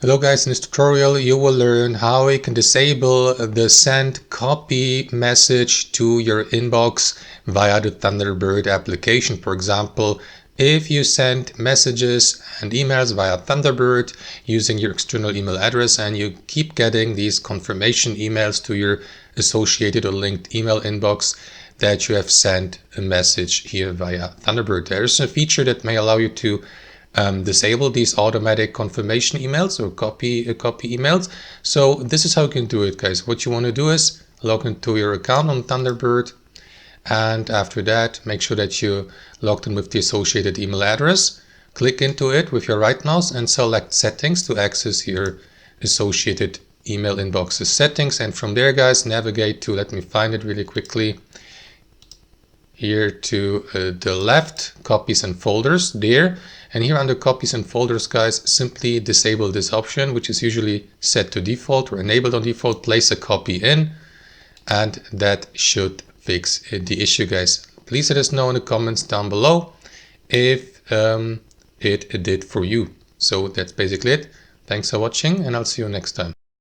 Hello guys, in this tutorial you will learn how you can disable the send copy message to your inbox via the Thunderbird application. For example, if you send messages and emails via Thunderbird using your external email address and you keep getting these confirmation emails to your associated or linked email inbox that you have sent a message here via Thunderbird. There's a feature that may allow you to disable these automatic confirmation emails or copy emails. So this is how you can do it, guys. What you want to do is log into your account on Thunderbird, and after that make sure that you logged in with the associated email address. Click into it with your right mouse and select settings to access your associated email inbox's settings, and from there, guys, navigate to, let me find it really quickly, here to the left, copies and folders there. And here under copies and folders, guys, simply disable this option, which is usually set to default or enabled on default. Place a copy in, and that should fix the issue, guys. Please let us know in the comments down below if it did for you. So that's basically it. Thanks for watching, and I'll see you next time.